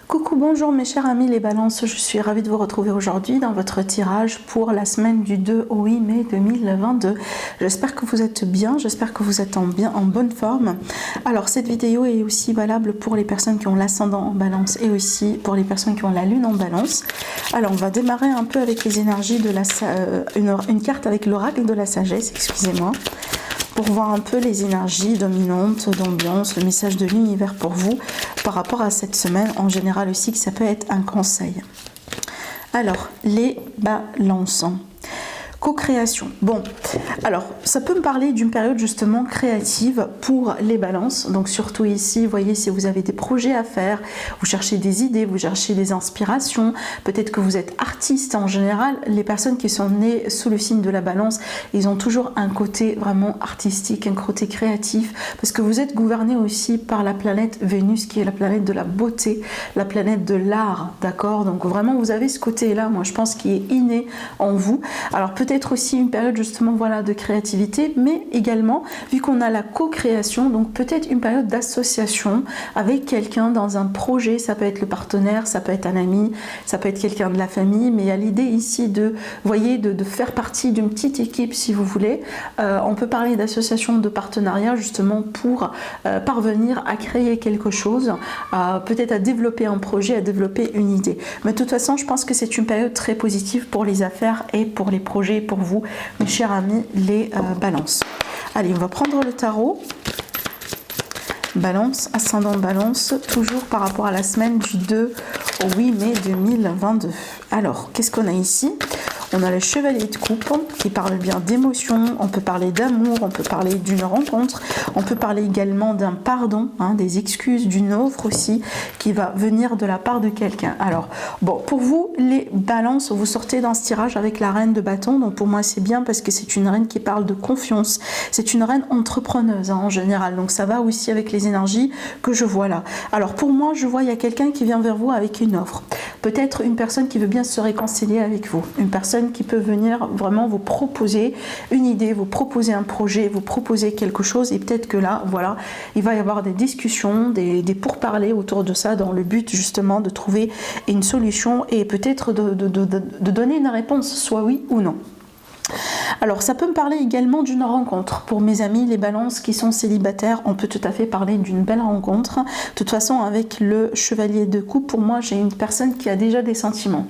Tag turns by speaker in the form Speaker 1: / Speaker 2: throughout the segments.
Speaker 1: Coucou, bonjour mes chers amis les balances, je suis ravie de vous retrouver aujourd'hui dans votre tirage pour la semaine du 2 au 8 mai 2022. J'espère que vous êtes bien, j'espère que vous êtes en bonne forme. Alors cette vidéo est aussi valable pour les personnes qui ont l'ascendant en balance et aussi pour les personnes qui ont la lune en balance. Alors on va démarrer un peu avec les énergies de une carte avec l'oracle de la sagesse, excusez-moi, pour voir un peu les énergies dominantes, d'ambiance, le message de l'univers pour vous par rapport à cette semaine. En général aussi que ça peut être un conseil. Alors, les balances. Co-création. Bon, alors ça peut me parler d'une période justement créative pour les balances. Donc surtout ici, vous voyez, si vous avez des projets à faire, vous cherchez des idées, vous cherchez des inspirations, peut-être que vous êtes artiste en général. Les personnes qui sont nées sous le signe de la balance, ils ont toujours un côté vraiment artistique, un côté créatif, parce que vous êtes gouverné aussi par la planète Vénus, qui est la planète de la beauté, la planète de l'art, d'accord? Donc vraiment, vous avez ce côté-là, moi je pense, qui est inné en vous. Alors peut-être aussi une période justement voilà de créativité, mais également vu qu'on a la co-création, donc peut-être une période d'association avec quelqu'un dans un projet. Ça peut être le partenaire, ça peut être un ami, ça peut être quelqu'un de la famille, mais il y a l'idée ici de, voyez, de faire partie d'une petite équipe si vous voulez. On peut parler d'association, de partenariat justement pour parvenir à créer quelque chose, peut-être à développer un projet, à développer une idée. Mais de toute façon, je pense que c'est une période très positive pour les affaires et pour les projets, pour vous, mes chers amis, les balances. Allez, on va prendre le tarot. Balance, ascendant balance, toujours par rapport à la semaine du 2 au 8 mai 2022. Alors, qu'est-ce qu'on a ici ? On a le chevalier de coupe qui parle bien d'émotion, on peut parler d'amour, on peut parler d'une rencontre, on peut parler également d'un pardon, des excuses, d'une offre aussi qui va venir de la part de quelqu'un. Alors, bon, pour vous, les balances, vous sortez dans ce tirage avec la reine de bâton, donc pour moi c'est bien parce que c'est une reine qui parle de confiance, c'est une reine entrepreneuse en général, donc ça va aussi avec les énergies que je vois là. Alors pour moi, je vois il y a quelqu'un qui vient vers vous avec une offre, peut-être une personne qui veut bien se réconcilier avec vous, une personne qui peut venir vraiment vous proposer une idée, vous proposer un projet, vous proposer quelque chose, et peut-être que là, voilà, il va y avoir des discussions, des pourparlers autour de ça, dans le but justement de trouver une solution et peut-être de donner une réponse, soit oui ou non. Alors ça peut me parler également d'une rencontre. Pour mes amis les balances qui sont célibataires, on peut tout à fait parler d'une belle rencontre. De toute façon, avec le chevalier de coupe, pour moi j'ai une personne qui a déjà des sentiments,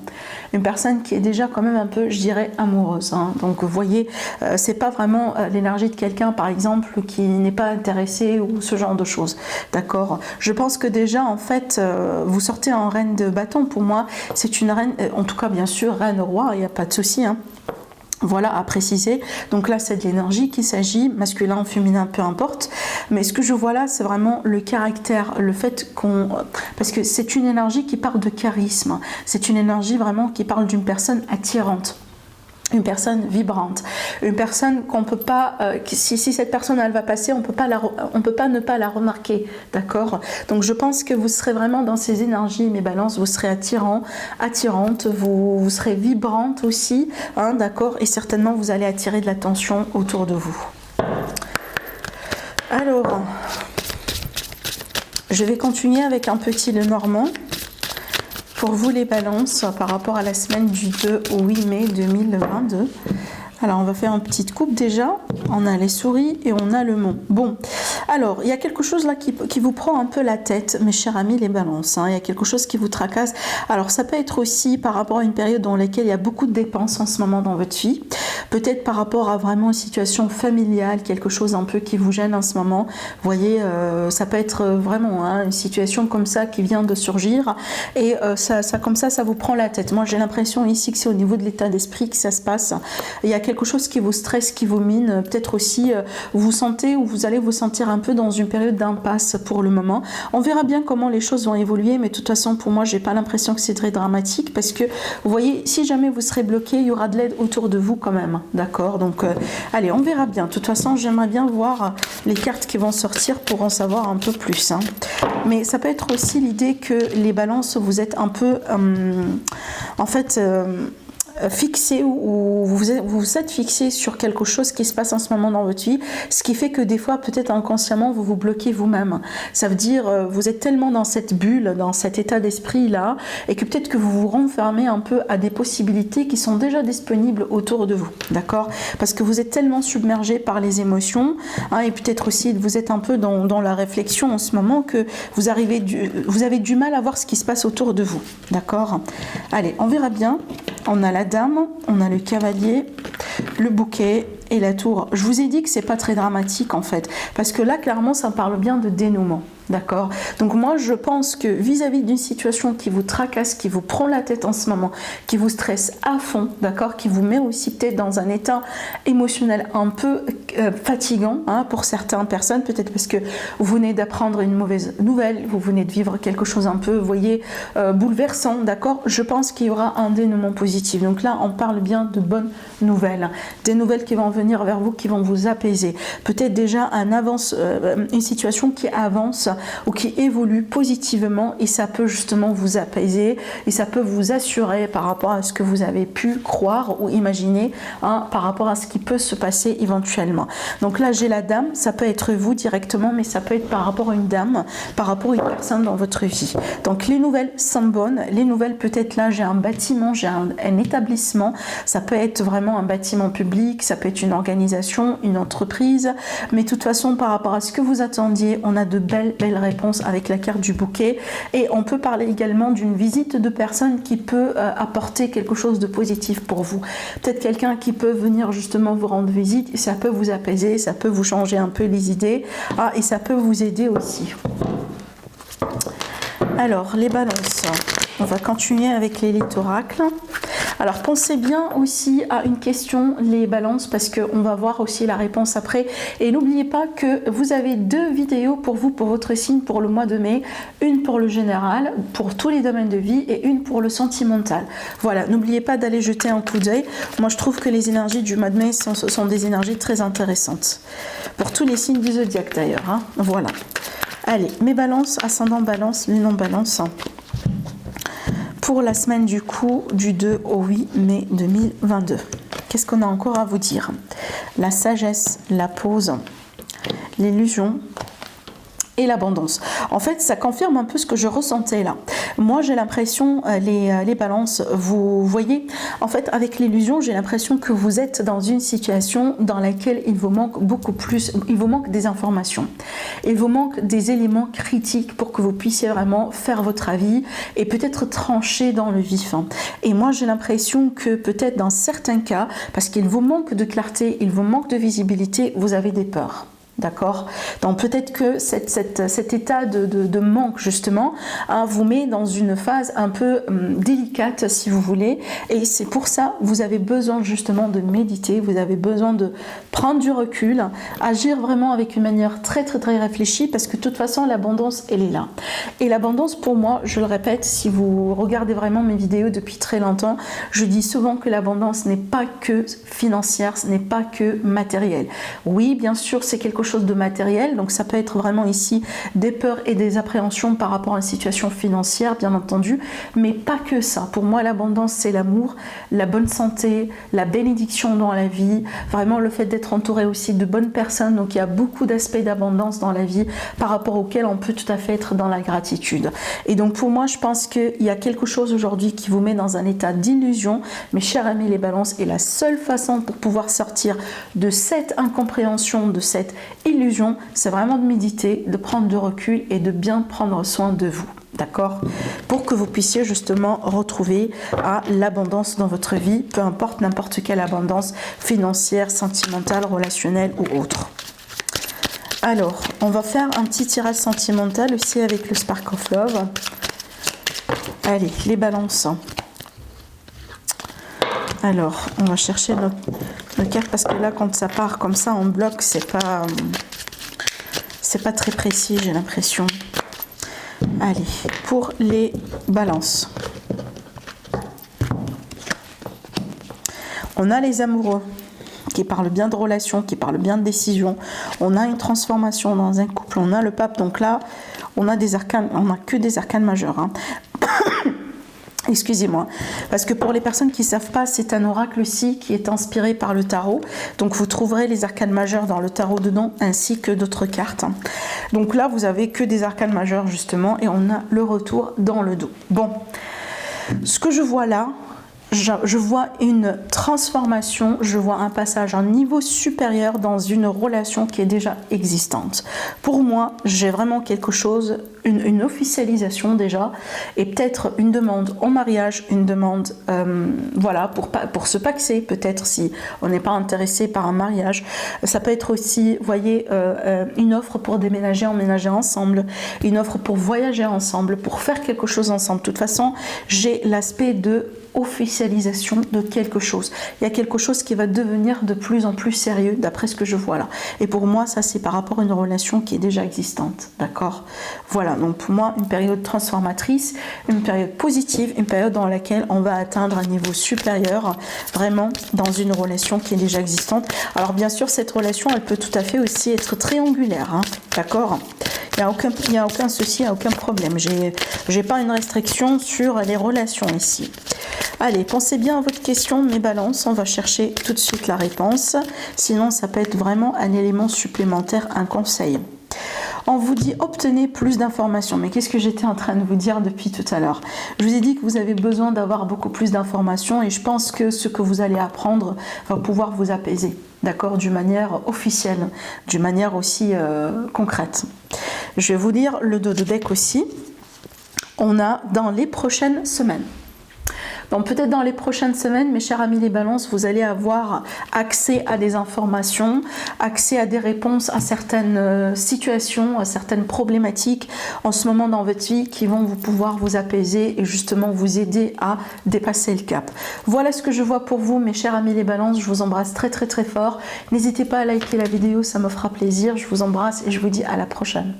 Speaker 1: une personne qui est déjà quand même un peu, je dirais, amoureuse, Donc vous voyez, c'est pas vraiment l'énergie de quelqu'un par exemple qui n'est pas intéressé ou ce genre de choses, d'accord? Je pense que déjà en fait vous sortez en reine de bâton. Pour moi c'est une reine, en tout cas bien sûr reine roi, il n'y a pas de souci, Voilà, à préciser. Donc là, c'est de l'énergie qu'il s'agit, masculin, féminin, peu importe. Mais ce que je vois là, c'est vraiment le caractère, le fait qu'on... Parce que c'est une énergie qui parle de charisme. C'est une énergie vraiment qui parle d'une personne attirante. Une personne vibrante, une personne qu'on peut pas, si cette personne elle va passer, on peut pas ne pas la remarquer, d'accord? Donc je pense que vous serez vraiment dans ces énergies, mes balances, vous serez attirante, vous serez vibrante aussi, d'accord? Et certainement vous allez attirer de l'attention autour de vous. Alors, je vais continuer avec un petit Lenormand. Pour vous les balances, par rapport à la semaine du 2 au 8 mai 2022. Alors on va faire une petite coupe déjà. On a les souris et on a le mont. Bon, alors il y a quelque chose là qui vous prend un peu la tête, mes chers amis les balances. Il y a quelque chose qui vous tracasse. Alors ça peut être aussi par rapport à une période dans laquelle il y a beaucoup de dépenses en ce moment dans votre vie. Peut-être par rapport à vraiment une situation familiale, quelque chose un peu qui vous gêne en ce moment. Vous voyez, ça peut être vraiment une situation comme ça qui vient de surgir et comme ça vous prend la tête. Moi j'ai l'impression ici que c'est au niveau de l'état d'esprit que ça se passe. Il y a quelque chose qui vous stresse, qui vous mine. Peut-être aussi vous sentez ou vous allez vous sentir un peu dans une période d'impasse pour le moment. On verra bien comment les choses vont évoluer, mais de toute façon pour moi j'ai pas l'impression que c'est très dramatique parce que vous voyez, si jamais vous serez bloqué, il y aura de l'aide autour de vous quand même, d'accord? Donc allez, on verra bien. De toute façon j'aimerais bien voir les cartes qui vont sortir pour en savoir un peu plus, mais ça peut être aussi l'idée que les balances, vous êtes un peu en fait fixé ou vous êtes fixé sur quelque chose qui se passe en ce moment dans votre vie, ce qui fait que des fois peut-être inconsciemment vous vous bloquez vous-même. Ça veut dire vous êtes tellement dans cette bulle, dans cet état d'esprit là, et que peut-être que vous vous renfermez un peu à des possibilités qui sont déjà disponibles autour de vous, d'accord? Parce que vous êtes tellement submergé par les émotions, hein, et peut-être aussi vous êtes un peu dans la réflexion en ce moment que vous avez du mal à voir ce qui se passe autour de vous, d'accord? Allez, on verra bien. On a la dame, on a le cavalier, le bouquet et la tour. Je vous ai dit que c'est pas très dramatique en fait, parce que là clairement ça parle bien de dénouement. D'accord? Donc moi je pense que vis-à-vis d'une situation qui vous tracasse, qui vous prend la tête en ce moment, qui vous stresse à fond, d'accord? Qui vous met aussi peut-être dans un état émotionnel un peu fatigant, hein, pour certaines personnes, peut-être parce que vous venez d'apprendre une mauvaise nouvelle, vous venez de vivre quelque chose un peu, vous voyez, bouleversant, d'accord? Je pense qu'il y aura un dénouement positif. Donc là on parle bien de bonnes nouvelles, des nouvelles qui vont venir vers vous, qui vont vous apaiser. Peut-être déjà une situation qui avance ou qui évolue positivement, et ça peut justement vous apaiser et ça peut vous assurer par rapport à ce que vous avez pu croire ou imaginer, hein, par rapport à ce qui peut se passer éventuellement. Donc là j'ai la dame, ça peut être vous directement, mais ça peut être par rapport à une dame, par rapport à une personne dans votre vie. Donc les nouvelles sont bonnes, les nouvelles peut-être là j'ai un bâtiment, j'ai un établissement, ça peut être vraiment un bâtiment public, ça peut être une organisation, une entreprise, mais de toute façon par rapport à ce que vous attendiez, on a de belles réponses avec la carte du bouquet, et on peut parler également d'une visite de personne qui peut apporter quelque chose de positif pour vous. Peut-être quelqu'un qui peut venir justement vous rendre visite, et ça peut vous apaiser, ça peut vous changer un peu les idées, et ça peut vous aider aussi. Alors les balances, on va continuer avec l'élite oracle. Alors pensez bien aussi à une question, les balances, parce qu'on va voir aussi la réponse après. Et n'oubliez pas que vous avez 2 vidéos pour vous, pour votre signe, pour le mois de mai. Une pour le général, pour tous les domaines de vie, et une pour le sentimental. Voilà, n'oubliez pas d'aller jeter un coup d'œil. Moi je trouve que les énergies du mois de mai sont des énergies très intéressantes. Pour tous les signes du zodiaque d'ailleurs, hein. Voilà. Allez, mes balances, ascendant balance, les non-balances. Pour la semaine du coup du 2 au 8 mai 2022. Qu'est-ce qu'on a encore à vous dire? La sagesse, la pause, l'illusion et l'abondance. En fait, ça confirme un peu ce que je ressentais là. Moi, j'ai l'impression, les balances, vous voyez, en fait, avec l'illusion, j'ai l'impression que vous êtes dans une situation dans laquelle il vous manque beaucoup plus, il vous manque des informations. Il vous manque des éléments critiques pour que vous puissiez vraiment faire votre avis et peut-être trancher dans le vif. Et moi, j'ai l'impression que peut-être dans certains cas, parce qu'il vous manque de clarté, il vous manque de visibilité, vous avez des peurs. D'accord? Donc peut-être que cet état de manque justement, hein, vous met dans une phase un peu délicate si vous voulez, et c'est pour ça vous avez besoin justement de méditer, vous avez besoin de prendre du recul, agir vraiment avec une manière très réfléchie, parce que de toute façon l'abondance elle est là. Et l'abondance pour moi, je le répète, si vous regardez vraiment mes vidéos depuis très longtemps, je dis souvent que l'abondance n'est pas que financière, ce n'est pas que matériel. Oui, bien sûr, c'est quelque chose de matériel, donc ça peut être vraiment ici des peurs et des appréhensions par rapport à une situation financière, bien entendu, mais pas que ça. Pour moi, l'abondance, c'est l'amour, la bonne santé, la bénédiction dans la vie, vraiment le fait d'être entouré aussi de bonnes personnes. Donc il y a beaucoup d'aspects d'abondance dans la vie par rapport auxquels on peut tout à fait être dans la gratitude. Et donc pour moi, je pense qu'il y a quelque chose aujourd'hui qui vous met dans un état d'illusion, mes chers amis les balances, et la seule façon pour pouvoir sortir de cette incompréhension, de cette illusion, c'est vraiment de méditer, de prendre du recul et de bien prendre soin de vous, d'accord? Pour que vous puissiez justement retrouver l'abondance dans votre vie, peu importe n'importe quelle abondance financière, sentimentale, relationnelle ou autre. Alors, on va faire un petit tirage sentimental aussi avec le Spark of Love. Allez, les balances. Alors, on va chercher nos cartes, parce que là, quand ça part comme ça en bloc, c'est pas très précis, j'ai l'impression. Allez, pour les balances. On a les amoureux qui parlent bien de relations, qui parlent bien de décision. On a une transformation dans un couple, on a le pape. Donc là, on a des arcanes, on n'a que des arcanes majeurs, hein. Excusez-moi, parce que pour les personnes qui ne savent pas, c'est un oracle aussi qui est inspiré par le tarot. Donc vous trouverez les arcanes majeures dans le tarot dedans, ainsi que d'autres cartes. Donc là, vous avez que des arcanes majeures justement, et on a le retour dans le dos. Bon, ce que je vois là, je vois une transformation, je vois un passage à un niveau supérieur dans une relation qui est déjà existante. Pour moi, j'ai vraiment quelque chose, une officialisation déjà, et peut-être une demande en mariage, une demande voilà, pour se paxer, peut-être si on n'est pas intéressé par un mariage. Ça peut être aussi, vous voyez, une offre pour déménager, emménager ensemble, une offre pour voyager ensemble, pour faire quelque chose ensemble. De toute façon, j'ai l'aspect de officialisation de quelque chose. Il y a quelque chose qui va devenir de plus en plus sérieux d'après ce que je vois là. Et pour moi, ça c'est par rapport à une relation qui est déjà existante. D'accord? Voilà, donc pour moi, une période transformatrice, une période positive, une période dans laquelle on va atteindre un niveau supérieur, vraiment dans une relation qui est déjà existante. Alors bien sûr, cette relation, elle peut tout à fait aussi être triangulaire. Hein, d'accord? Il n'y a aucun souci, il n'y a aucun problème. J'ai pas une restriction sur les relations ici. Allez, pensez bien à votre question, mes balances. On va chercher tout de suite la réponse. Sinon, ça peut être vraiment un élément supplémentaire, un conseil. On vous dit obtenez plus d'informations. Mais qu'est-ce que j'étais en train de vous dire depuis tout à l'heure? Je vous ai dit que vous avez besoin d'avoir beaucoup plus d'informations et je pense que ce que vous allez apprendre va pouvoir vous apaiser. D'accord, d'une manière officielle, d'une manière aussi concrète. Je vais vous lire le dos de deck aussi. On a dans les prochaines semaines. Donc peut-être dans les prochaines semaines, mes chers amis les balances, vous allez avoir accès à des informations, accès à des réponses à certaines situations, à certaines problématiques en ce moment dans votre vie qui vont pouvoir vous apaiser et justement vous aider à dépasser le cap. Voilà ce que je vois pour vous, mes chers amis les balances. Je vous embrasse très très très fort. N'hésitez pas à liker la vidéo, ça me fera plaisir. Je vous embrasse et je vous dis à la prochaine.